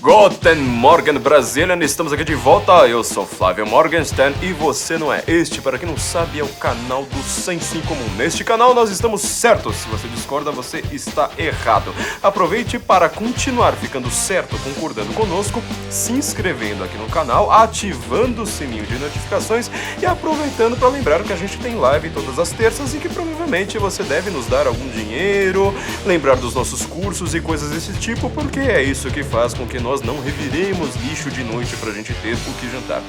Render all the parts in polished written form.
Guten Morgen, Brasilian! Estamos aqui de volta, eu sou Flávio Morgenstern e você não é. Este, para quem não sabe, é o canal do Senso em Comum. Neste canal nós estamos certos, se você discorda, você está errado. Aproveite para continuar ficando certo, concordando conosco, se inscrevendo aqui no canal, ativando o sininho de notificações e aproveitando para lembrar que a gente tem live todas as terças e que provavelmente você deve nos dar algum dinheiro, lembrar dos nossos cursos e coisas desse tipo, porque é isso que faz com que nós não reviremos lixo de noite pra gente ter o que jantar.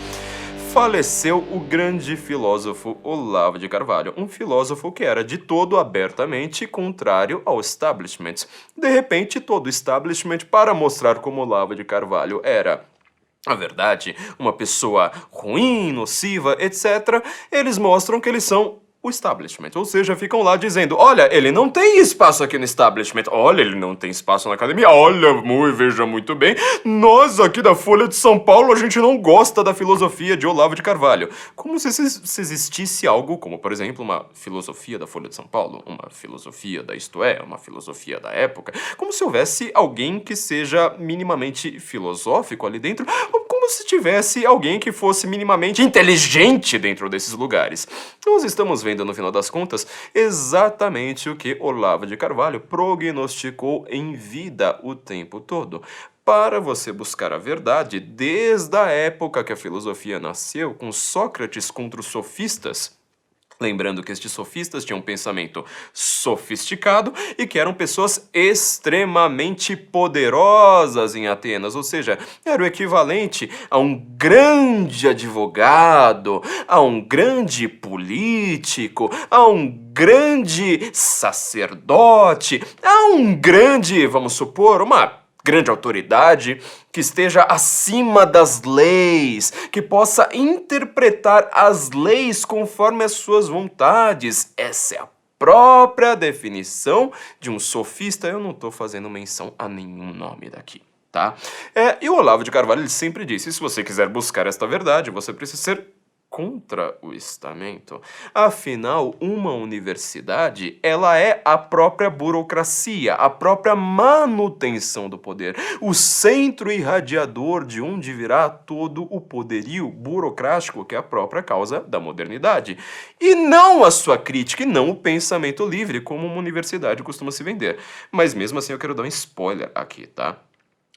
Faleceu o grande filósofo Olavo de Carvalho, um filósofo que era de todo abertamente contrário ao establishment. De repente, todo o establishment, para mostrar como Olavo de Carvalho era, na verdade, uma pessoa ruim, nociva, etc., eles mostram que eles são o establishment, ou seja, ficam lá dizendo, olha, ele não tem espaço aqui no establishment, olha, ele não tem espaço na academia, olha, veja muito bem, nós aqui da Folha de São Paulo, a gente não gosta da filosofia de Olavo de Carvalho. Como se existisse algo como, por exemplo, uma filosofia da Folha de São Paulo, uma filosofia da Isto É, uma filosofia da época, como se houvesse alguém que seja minimamente filosófico ali dentro, ou como se tivesse alguém que fosse minimamente inteligente dentro desses lugares. Nós estamos vendo, no final das contas, exatamente o que Olavo de Carvalho prognosticou em vida o tempo todo. Para você buscar a verdade, desde a época que a filosofia nasceu, com Sócrates contra os sofistas, lembrando que estes sofistas tinham um pensamento sofisticado e que eram pessoas extremamente poderosas em Atenas, ou seja, era o equivalente a um grande advogado, a um grande político, a um grande sacerdote, a um grande, vamos supor, uma grande autoridade que esteja acima das leis, que possa interpretar as leis conforme as suas vontades. Essa é a própria definição de um sofista. Eu não estou fazendo menção a nenhum nome daqui, tá? E o Olavo de Carvalho ele sempre disse, se você quiser buscar esta verdade, você precisa ser contra o estamento. Afinal, uma universidade, ela é a própria burocracia, a própria manutenção do poder, o centro irradiador de onde virá todo o poderio burocrático, que é a própria causa da modernidade. E não a sua crítica, e não o pensamento livre, como uma universidade costuma se vender. Mas mesmo assim eu quero dar um spoiler aqui, tá?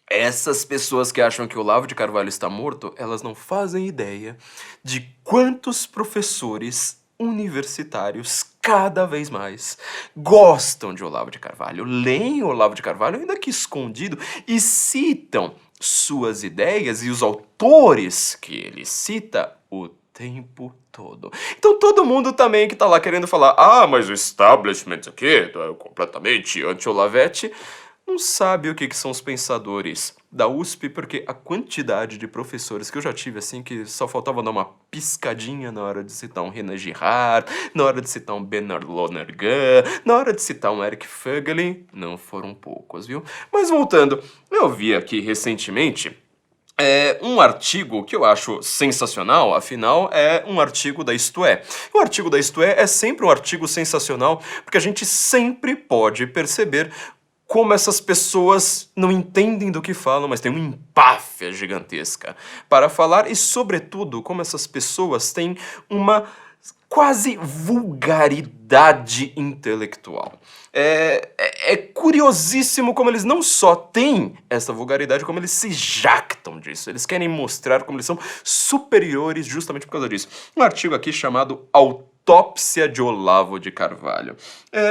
Essas pessoas que acham que o Olavo de Carvalho está morto, elas não fazem ideia de quantos professores universitários cada vez mais gostam de Olavo de Carvalho, leem Olavo de Carvalho, ainda que escondido, e citam suas ideias e os autores que ele cita o tempo todo. Então todo mundo também que tá lá querendo falar, mas o establishment aqui é completamente anti-Olavete, não sabe o que são os pensadores da USP, porque a quantidade de professores que eu já tive, assim, que só faltava dar uma piscadinha na hora de citar um Renan Girard, na hora de citar um Bernard Lonergan, na hora de citar um Eric Fögeli, não foram poucos, viu? Mas voltando, eu vi aqui recentemente um artigo que eu acho sensacional, afinal, é um artigo da Isto É. O artigo da Isto É sempre um artigo sensacional, porque a gente sempre pode perceber como essas pessoas não entendem do que falam, mas têm uma empáfia gigantesca para falar e, sobretudo, como essas pessoas têm uma quase vulgaridade intelectual. É curiosíssimo como eles não só têm essa vulgaridade, como eles se jactam disso. Eles querem mostrar como eles são superiores justamente por causa disso. Um artigo aqui chamado Autópsia de Olavo de Carvalho,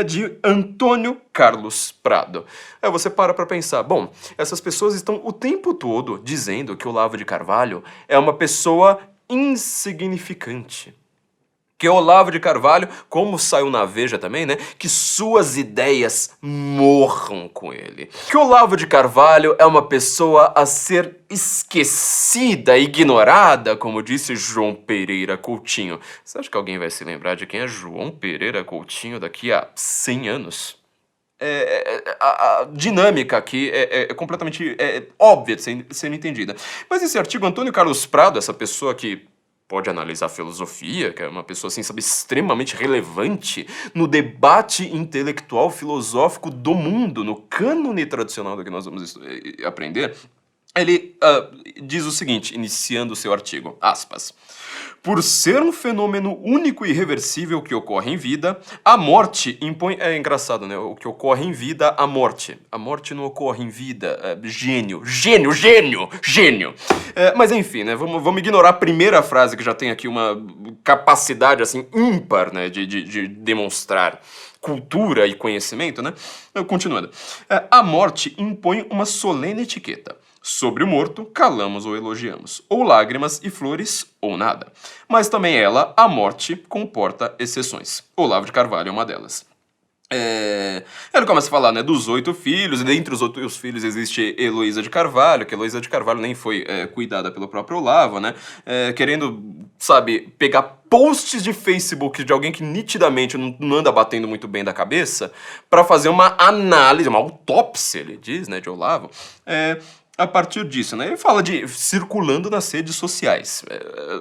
de Antônio Carlos Prado. Você para pra pensar, bom, essas pessoas estão o tempo todo dizendo que Olavo de Carvalho é uma pessoa insignificante. Que Olavo de Carvalho, como saiu na Veja também, né, que suas ideias morram com ele. Que Olavo de Carvalho é uma pessoa a ser esquecida, ignorada, como disse João Pereira Coutinho. Você acha que alguém vai se lembrar de quem é João Pereira Coutinho daqui a 100 anos? A dinâmica aqui é completamente óbvia de ser entendida. Mas esse artigo, Antônio Carlos Prado, essa pessoa que pode analisar filosofia, que é uma pessoa, assim, sabe, extremamente relevante no debate intelectual filosófico do mundo, no cânone tradicional do que nós vamos aprender, Ele diz o seguinte, iniciando o seu artigo, aspas. Por ser um fenômeno único e irreversível que ocorre em vida, a morte impõe... É engraçado, né? O que ocorre em vida, a morte. A morte não ocorre em vida. Gênio. Mas enfim, né? Vamos ignorar a primeira frase, que já tem aqui uma capacidade, assim, ímpar, né? De demonstrar cultura e conhecimento, né? Continuando. A morte impõe uma solene etiqueta. Sobre o morto, calamos ou elogiamos, ou lágrimas e flores, ou nada. Mas também ela, a morte, comporta exceções. Olavo de Carvalho é uma delas. Ele começa a falar, né, dos 8 filhos, e dentre os 8 filhos existe Heloísa de Carvalho, que Heloísa de Carvalho nem foi cuidada pelo próprio Olavo, né, querendo, sabe, pegar posts de Facebook de alguém que nitidamente não anda batendo muito bem da cabeça, pra fazer uma análise, uma autópsia, ele diz, né, de Olavo, a partir disso, né? Ele fala de circulando nas redes sociais,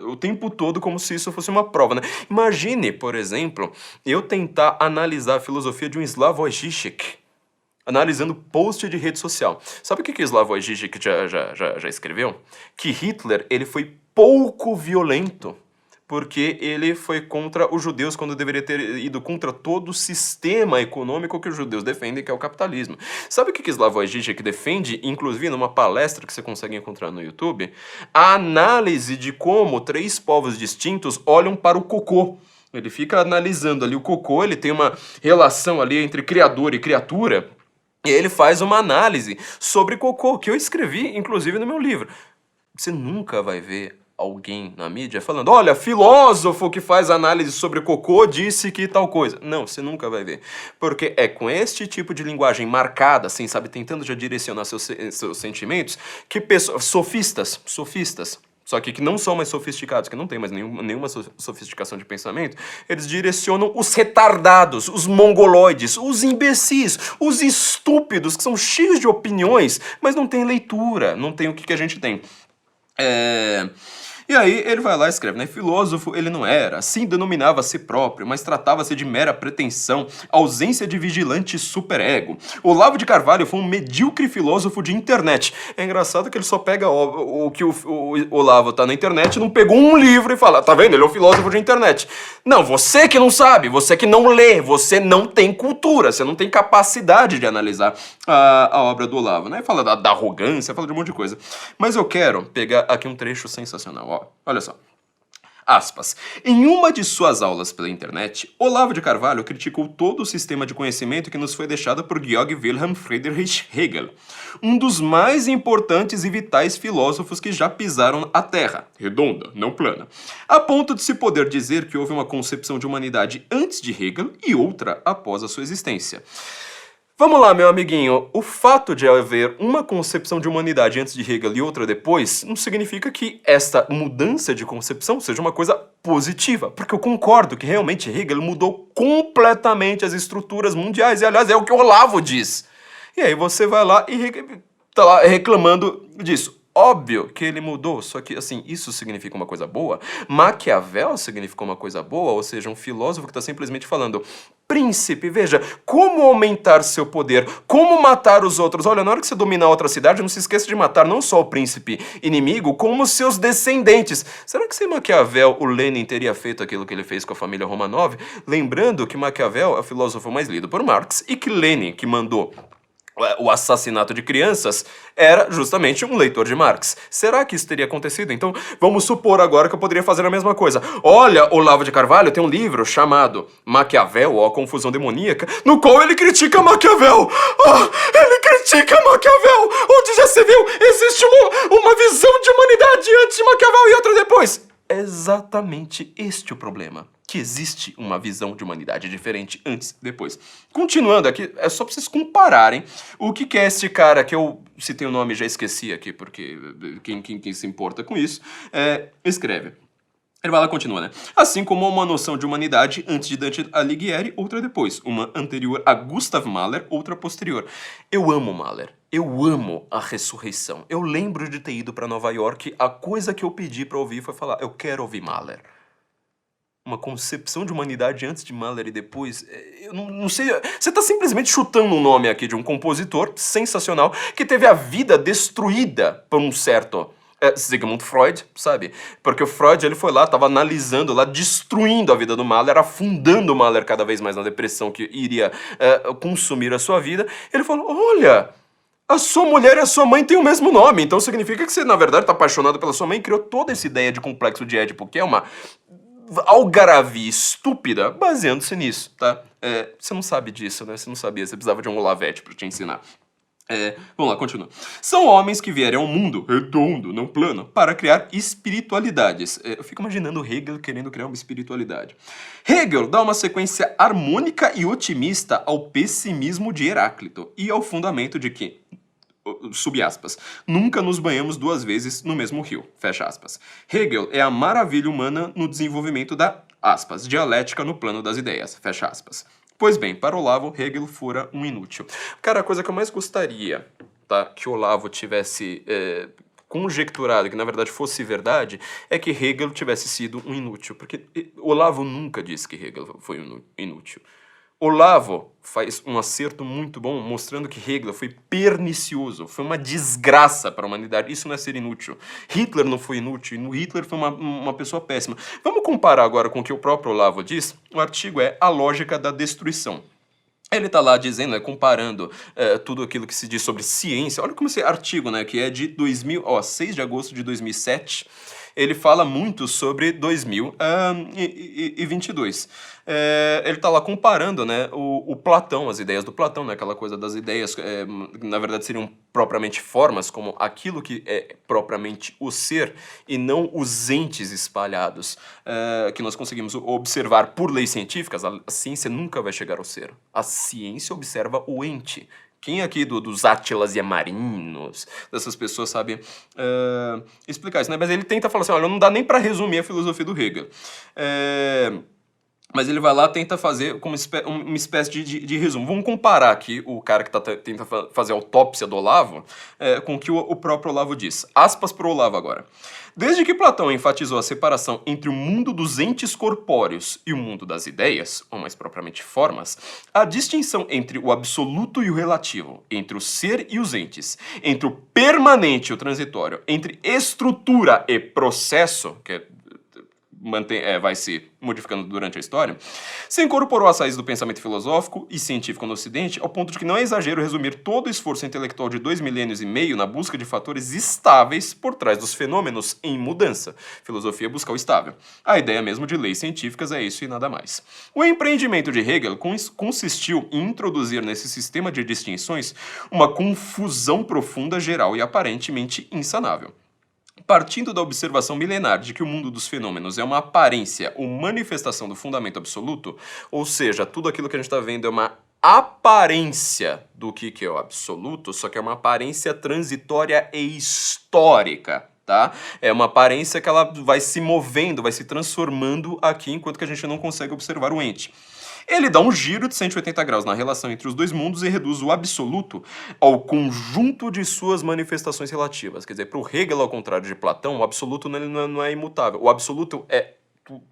o tempo todo como se isso fosse uma prova, né? Imagine, por exemplo, eu tentar analisar a filosofia de um Slavoj Žižek, analisando post de rede social. Sabe o que Slavoj Žižek já escreveu? Que Hitler, ele foi pouco violento, porque ele foi contra os judeus quando deveria ter ido contra todo o sistema econômico que os judeus defendem, que é o capitalismo. Sabe o que Slavoj Žižek defende, inclusive numa palestra que você consegue encontrar no YouTube? A análise de como 3 povos distintos olham para o cocô. Ele fica analisando ali o cocô, ele tem uma relação ali entre criador e criatura, e ele faz uma análise sobre cocô, que eu escrevi, inclusive, no meu livro. Você nunca vai ver alguém na mídia falando, olha, filósofo que faz análise sobre cocô disse que tal coisa. Não, você nunca vai ver. Porque é com este tipo de linguagem marcada, assim, sabe, tentando já direcionar seus sentimentos, que pessoas, sofistas, só que não são mais sofisticados, que não tem mais nenhuma sofisticação de pensamento, eles direcionam os retardados, os mongoloides, os imbecis, os estúpidos, que são cheios de opiniões, mas não tem leitura, não tem o que a gente tem. E aí ele vai lá e escreve, né? Filósofo ele não era, assim denominava a si próprio, mas tratava-se de mera pretensão, ausência de vigilante superego. Olavo de Carvalho foi um medíocre filósofo de internet. É engraçado que ele só pega o que o Olavo tá na internet, não pegou um livro e fala, tá vendo? Ele é um filósofo de internet. Não, você que não sabe, você que não lê, você não tem cultura, você não tem capacidade de analisar a obra do Olavo, né? Fala da arrogância, fala de um monte de coisa. Mas eu quero pegar aqui um trecho sensacional, ó. Olha só. Aspas. Em uma de suas aulas pela internet, Olavo de Carvalho criticou todo o sistema de conhecimento que nos foi deixado por Georg Wilhelm Friedrich Hegel, um dos mais importantes e vitais filósofos que já pisaram a Terra, redonda, não plana, a ponto de se poder dizer que houve uma concepção de humanidade antes de Hegel e outra após a sua existência. Vamos lá, meu amiguinho, o fato de haver uma concepção de humanidade antes de Hegel e outra depois não significa que esta mudança de concepção seja uma coisa positiva, porque eu concordo que realmente Hegel mudou completamente as estruturas mundiais, e aliás é o que o Olavo diz. E aí você vai lá e tá lá reclamando disso. Óbvio que ele mudou, só que, assim, isso significa uma coisa boa? Maquiavel significou uma coisa boa, ou seja, um filósofo que está simplesmente falando, príncipe, veja, como aumentar seu poder, como matar os outros. Olha, na hora que você dominar outra cidade, não se esqueça de matar não só o príncipe inimigo, como seus descendentes. Será que sem Maquiavel o Lenin teria feito aquilo que ele fez com a família Romanov? Lembrando que Maquiavel é o filósofo mais lido por Marx e que Lenin, que mandou o assassinato de crianças, era justamente um leitor de Marx. Será que isso teria acontecido? Então, vamos supor agora que eu poderia fazer a mesma coisa. Olha, Olavo de Carvalho tem um livro chamado Maquiavel, ou A Confusão Demoníaca, no qual ele critica Maquiavel. Ele critica Maquiavel! Onde já se viu? Existe uma visão de humanidade antes de Maquiavel e outra depois. É exatamente este o problema. Que existe uma visão de humanidade diferente antes e depois. Continuando aqui, é só pra vocês compararem o que é este cara, que eu citei o nome e já esqueci aqui, porque quem se importa com isso, escreve. Ele vai lá e continua, né? Assim como uma noção de humanidade antes de Dante Alighieri, outra depois. Uma anterior a Gustav Mahler, outra posterior. Eu amo Mahler. Eu amo a ressurreição. Eu lembro de ter ido pra Nova York, a coisa que eu pedi pra ouvir foi falar, eu quero ouvir Mahler. uma concepção de humanidade antes de Mahler e depois. Eu não sei. Você está simplesmente chutando um nome aqui de um compositor sensacional que teve a vida destruída por um certo Sigmund Freud, sabe? Porque o Freud, ele foi lá, estava analisando lá, destruindo a vida do Mahler, afundando o Mahler cada vez mais na depressão que iria consumir a sua vida. Ele falou, olha, a sua mulher e a sua mãe têm o mesmo nome, então significa que você, na verdade, está apaixonado pela sua mãe e criou toda essa ideia de complexo de Édipo, que é uma algaravia estúpida, baseando-se nisso, tá? Você não sabe disso, né? Você não sabia, você precisava de um Olavete pra te ensinar. Vamos lá, continua. São homens que vieram ao mundo redondo, não plano, para criar espiritualidades. Eu fico imaginando Hegel querendo criar uma espiritualidade. Hegel dá uma sequência harmônica e otimista ao pessimismo de Heráclito e ao fundamento de que, sub-aspas, nunca nos banhamos duas vezes no mesmo rio, fecha aspas. Hegel é a maravilha humana no desenvolvimento da, aspas, dialética no plano das ideias, fecha aspas. Pois bem, para Olavo, Hegel fora um inútil. Cara, a coisa que eu mais gostaria, tá, que Olavo tivesse conjecturado, que na verdade fosse verdade, é que Hegel tivesse sido um inútil, porque Olavo nunca disse que Hegel foi um inútil. Olavo faz um acerto muito bom, mostrando que Hegel foi pernicioso, foi uma desgraça para a humanidade. Isso não é ser inútil. Hitler não foi inútil, Hitler foi uma pessoa péssima. Vamos comparar agora com o que o próprio Olavo diz? O artigo é A Lógica da Destruição. Ele está lá dizendo, comparando tudo aquilo que se diz sobre ciência. Olha como esse artigo, né, que é de 6 de agosto de 2007, ele fala muito sobre 2022. Ele está lá comparando, né, o Platão, as ideias do Platão, né, aquela coisa das ideias, na verdade seriam propriamente formas, como aquilo que é propriamente o ser, e não os entes espalhados, que nós conseguimos observar por leis científicas. A ciência nunca vai chegar ao ser. A ciência observa o ente. Quem aqui dos Átilas e Amarinos, dessas pessoas, sabe explicar isso, né? Mas ele tenta falar assim, olha, não dá nem para resumir a filosofia do Hegel. Mas ele vai lá e tenta fazer como uma espécie de resumo. Vamos comparar aqui o cara que tenta fazer a autópsia do Olavo com o que o próprio Olavo diz. Aspas para o Olavo agora. Desde que Platão enfatizou a separação entre o mundo dos entes corpóreos e o mundo das ideias, ou mais propriamente formas, a distinção entre o absoluto e o relativo, entre o ser e os entes, entre o permanente e o transitório, entre estrutura e processo, que vai se modificando durante a história, se incorporou às raízes do pensamento filosófico e científico no Ocidente, ao ponto de que não é exagero resumir todo o esforço intelectual de 2 milênios e meio na busca de fatores estáveis por trás dos fenômenos em mudança. Filosofia busca o estável. A ideia mesmo de leis científicas é isso e nada mais. O empreendimento de Hegel consistiu em introduzir nesse sistema de distinções uma confusão profunda, geral e aparentemente insanável. Partindo da observação milenar de que o mundo dos fenômenos é uma aparência ou manifestação do fundamento absoluto, ou seja, tudo aquilo que a gente está vendo é uma aparência do que é o absoluto, só que é uma aparência transitória e histórica, tá? É uma aparência que ela vai se movendo, vai se transformando aqui, enquanto que a gente não consegue observar o ente. Ele dá um giro de 180 graus na relação entre os dois mundos e reduz o absoluto ao conjunto de suas manifestações relativas. Quer dizer, para o Hegel, ao contrário de Platão, o absoluto não é imutável. O absoluto é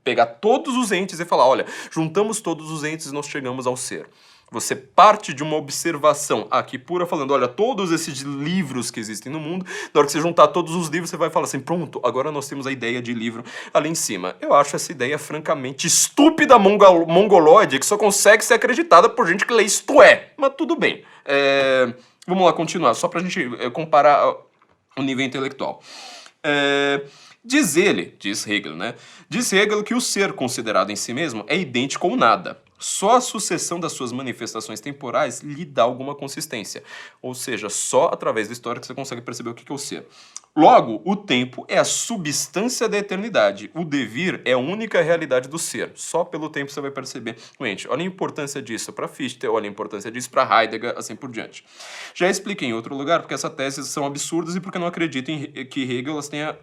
pegar todos os entes e falar, olha, juntamos todos os entes e nós chegamos ao ser. Você parte de uma observação aqui pura, falando, olha, todos esses livros que existem no mundo, na hora que você juntar todos os livros, você vai falar assim, pronto, agora nós temos a ideia de livro ali em cima. Eu acho essa ideia francamente estúpida, mongoloide, que só consegue ser acreditada por gente que lê isto é. Mas tudo bem. Vamos lá, continuar, só pra gente comparar o nível intelectual. Diz Hegel, né? Diz Hegel que o ser considerado em si mesmo é idêntico ao nada. Só a sucessão das suas manifestações temporais lhe dá alguma consistência. Ou seja, só através da história que você consegue perceber o que é o ser. Logo, o tempo é a substância da eternidade. O devir é a única realidade do ser. Só pelo tempo você vai perceber. Gente, olha a importância disso para Fichte, olha a importância disso para Heidegger, assim por diante. Já expliquei em outro lugar porque essas teses são absurdas e porque não acredito que Hegel as tenha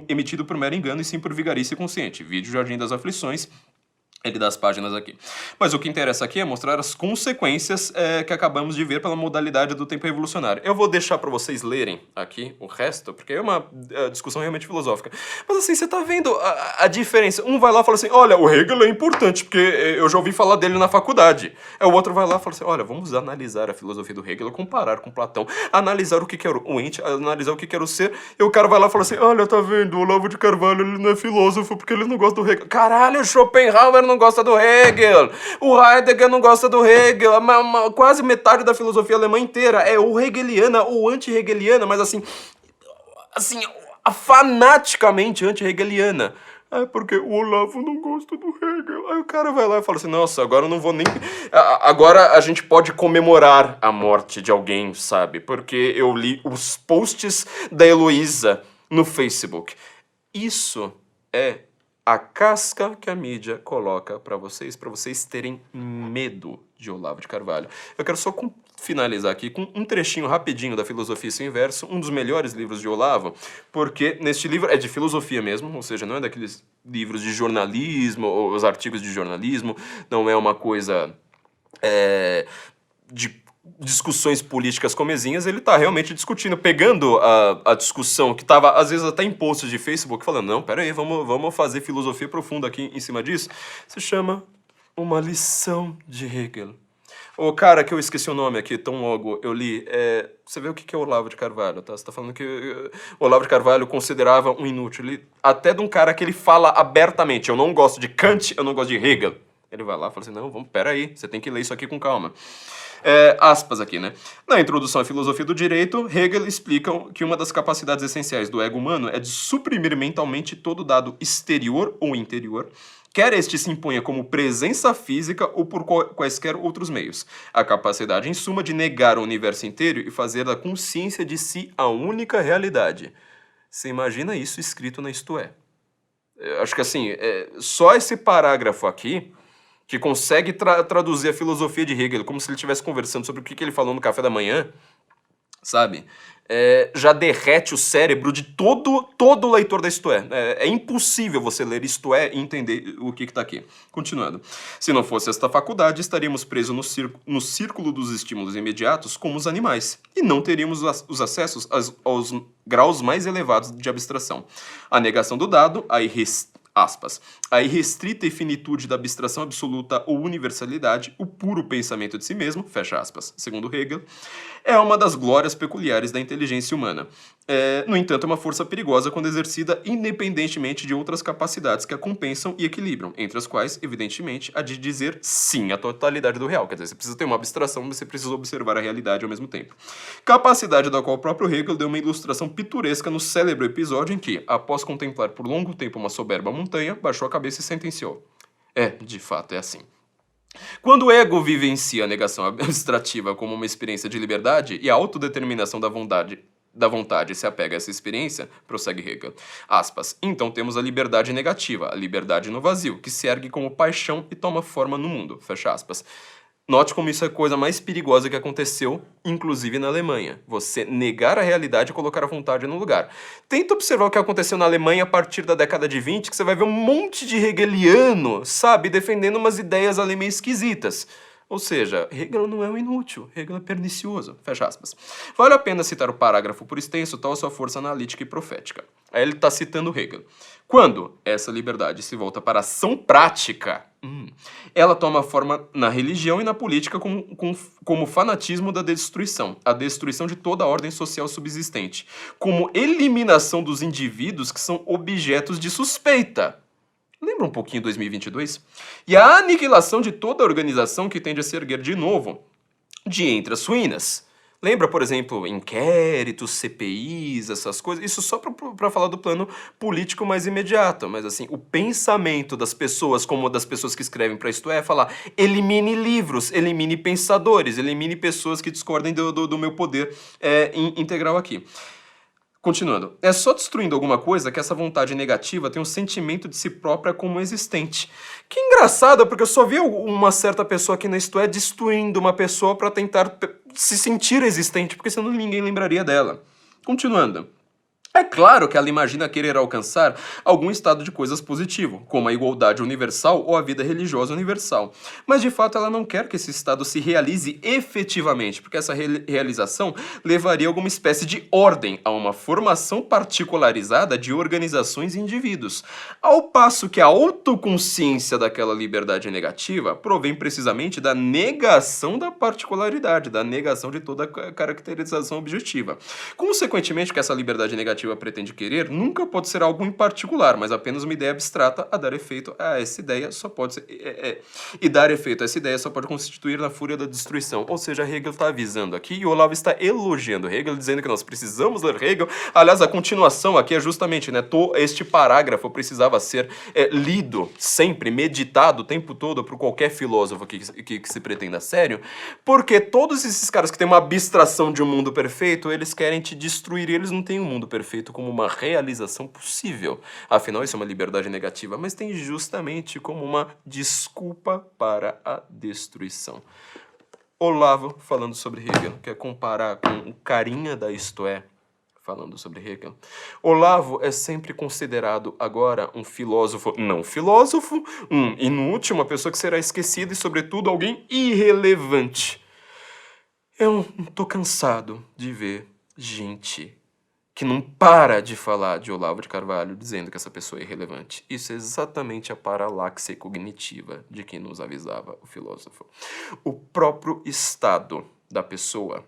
emitido por mero engano e sim por vigarice consciente. Vídeo Jardim das Aflições, Ele dá as páginas aqui. Mas o que interessa aqui é mostrar as consequências que acabamos de ver pela modalidade do tempo evolucionário. Eu vou deixar pra vocês lerem aqui o resto, porque é uma discussão realmente filosófica. Mas assim, você tá vendo a diferença. Um vai lá e fala assim, olha, o Hegel é importante, porque eu já ouvi falar dele na faculdade. O outro vai lá e fala assim, olha, vamos analisar a filosofia do Hegel, comparar com Platão, analisar o que era o ente, analisar o que era o ser, e o cara vai lá e fala assim, olha, tá vendo, o Olavo de Carvalho, ele não é filósofo porque ele não gosta do Hegel. Caralho, Schopenhauer não gosta do Hegel, o Heidegger não gosta do Hegel, quase metade da filosofia alemã inteira é ou hegeliana ou anti-hegeliana, mas assim, fanaticamente anti-hegeliana. É porque o Olavo não gosta do Hegel. Aí o cara vai lá e fala assim, nossa, agora eu não vou nem... Agora a gente pode comemorar a morte de alguém, sabe? Porque eu li os posts da Heloísa no Facebook. Isso é a casca que a mídia coloca pra vocês terem medo de Olavo de Carvalho. Eu quero só finalizar aqui com um trechinho rapidinho da Filosofia e seu Inverso, um dos melhores livros de Olavo, porque neste livro é de filosofia mesmo, ou seja, não é daqueles livros de jornalismo, ou os artigos de jornalismo, não é uma coisa de discussões políticas comezinhas, ele tá realmente discutindo, pegando a discussão que tava, às vezes, até em posts de Facebook, falando, não, pera aí, vamos fazer filosofia profunda aqui em cima disso. Se chama Uma Lição de Hegel. O cara que eu esqueci o nome aqui, tão logo eu li, você vê o que é Olavo de Carvalho, tá? Você tá falando que o Olavo de Carvalho considerava um inútil, até de um cara que ele fala abertamente, eu não gosto de Kant, eu não gosto de Hegel. Ele vai lá e fala assim, não, pera aí, você tem que ler isso aqui com calma. Aspas aqui, né? Na introdução à filosofia do direito, Hegel explica que uma das capacidades essenciais do ego humano é de suprimir mentalmente todo dado exterior ou interior, quer este se imponha como presença física ou por quaisquer outros meios. A capacidade, em suma, de negar o universo inteiro e fazer da consciência de si a única realidade. Você imagina isso escrito na Isto É. Acho que assim, só esse parágrafo aqui que consegue traduzir a filosofia de Hegel como se ele estivesse conversando sobre o que ele falou no café da manhã, sabe? Já derrete o cérebro de todo leitor da Isto É. É impossível você ler Isto É e entender o que está aqui. Continuando. Se não fosse esta faculdade, estaríamos presos no círculo dos estímulos imediatos como os animais, e não teríamos os acessos aos graus mais elevados de abstração. A negação do dado, a irrestrita e finitude da abstração absoluta ou universalidade, o puro pensamento de si mesmo, fecha aspas, segundo Hegel, é uma das glórias peculiares da inteligência humana. No entanto, é uma força perigosa quando exercida independentemente de outras capacidades que a compensam e equilibram, entre as quais, evidentemente, a de dizer sim à totalidade do real. Quer dizer, você precisa ter uma abstração, mas você precisa observar a realidade ao mesmo tempo. Capacidade da qual o próprio Hegel deu uma ilustração pitoresca no célebre episódio em que, após contemplar por longo tempo uma soberba montanha, baixou a cabeça e sentenciou. De fato, é assim. Quando o ego vivencia a negação abstrativa como uma experiência de liberdade e a autodeterminação da vontade se apega a essa experiência, prossegue Hegel, aspas, então temos a liberdade negativa, a liberdade no vazio, que se ergue como paixão e toma forma no mundo, fecha aspas. Note como isso é a coisa mais perigosa que aconteceu, inclusive na Alemanha. Você negar a realidade e colocar a vontade no lugar. Tenta observar o que aconteceu na Alemanha a partir da década de 20, que você vai ver um monte de hegeliano, sabe, defendendo umas ideias ali meio esquisitas. Ou seja, Hegel não é um inútil, Hegel é pernicioso, fecha aspas. Vale a pena citar o parágrafo por extenso, tal a sua força analítica e profética. Aí ele está citando Hegel. Quando essa liberdade se volta para a ação prática, ela toma forma na religião e na política como fanatismo da destruição, a destruição de toda a ordem social subsistente, como eliminação dos indivíduos que são objetos de suspeita. Lembra um pouquinho 2022? E a aniquilação de toda a organização que tende a se erguer de novo de entre as ruínas. Lembra, por exemplo, inquéritos, CPIs, essas coisas? Isso só para falar do plano político mais imediato. Mas, assim, o pensamento das pessoas, como das pessoas que escrevem para Isto É falar, elimine livros, elimine pensadores, elimine pessoas que discordem do meu poder integral aqui. Continuando, é só destruindo alguma coisa que essa vontade negativa tem um sentimento de si própria como existente. Que engraçado, porque eu só vi uma certa pessoa aqui na Isto É destruindo uma pessoa para tentar se sentir existente, porque senão ninguém lembraria dela. Continuando. É claro que ela imagina querer alcançar algum estado de coisas positivo, como a igualdade universal ou a vida religiosa universal. Mas de fato ela não quer que esse estado se realize efetivamente, porque essa realização levaria a alguma espécie de ordem, a uma formação particularizada de organizações e indivíduos. Ao passo que a autoconsciência daquela liberdade negativa provém precisamente da negação da particularidade, da negação de toda a caracterização objetiva. Consequentemente, o que essa liberdade negativa pretende querer nunca pode ser algo em particular, mas apenas uma ideia abstrata a dar efeito a essa ideia só pode ser, e dar efeito a essa ideia só pode constituir na fúria da destruição. Ou seja, Hegel está avisando aqui e o Olavo está elogiando Hegel, dizendo que nós precisamos ler Hegel. Aliás, a continuação aqui é justamente, né, este parágrafo precisava ser lido sempre, meditado o tempo todo por qualquer filósofo que se pretenda sério, porque todos esses caras que têm uma abstração de um mundo perfeito, eles querem te destruir, e eles não têm um mundo perfeito como uma realização possível. Afinal, isso é uma liberdade negativa, mas tem justamente como uma desculpa para a destruição. Olavo falando sobre Hegel, quer comparar com o carinha da Isto É, falando sobre Hegel. Olavo é sempre considerado agora um filósofo, não filósofo, um inútil, uma pessoa que será esquecida e, sobretudo, alguém irrelevante. Eu tô cansado de ver gente que não para de falar de Olavo de Carvalho dizendo que essa pessoa é irrelevante. Isso é exatamente a paralaxe cognitiva de que nos avisava o filósofo. O próprio estado da pessoa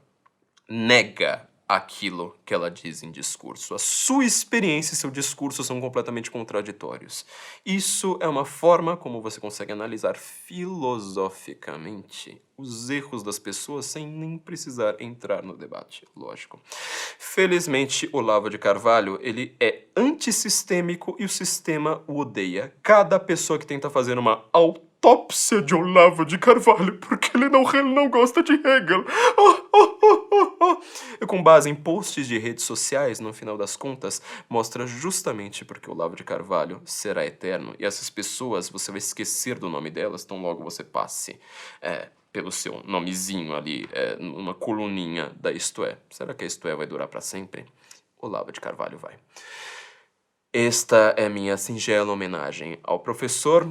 nega aquilo que ela diz em discurso. A sua experiência e seu discurso são completamente contraditórios. Isso é uma forma como você consegue analisar filosoficamente os erros das pessoas sem nem precisar entrar no debate, lógico. Felizmente, Olavo de Carvalho, ele é antissistêmico e o sistema o odeia. Cada pessoa que tenta fazer uma autópsia de Olavo de Carvalho, porque ele não gosta de Hegel. E com base em posts de redes sociais, no final das contas, mostra justamente porque Olavo de Carvalho será eterno. E essas pessoas, você vai esquecer do nome delas, tão logo você passe pelo seu nomezinho ali, numa coluninha da Isto É. Será que a Isto É vai durar para sempre? Olavo de Carvalho vai. Esta é minha singela homenagem ao professor.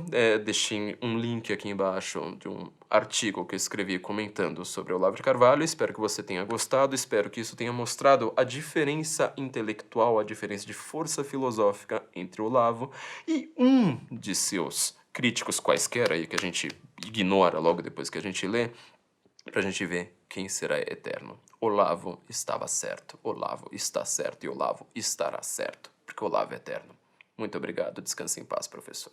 Deixei um link aqui embaixo de um artigo que eu escrevi comentando sobre Olavo de Carvalho. Espero que você tenha gostado, espero que isso tenha mostrado a diferença intelectual, a diferença de força filosófica entre Olavo e um de seus críticos quaisquer aí que a gente ignora logo depois que a gente lê, pra gente ver quem será eterno. Olavo estava certo, Olavo está certo e Olavo estará certo, porque Olavo é eterno. Muito obrigado, descanse em paz, professor.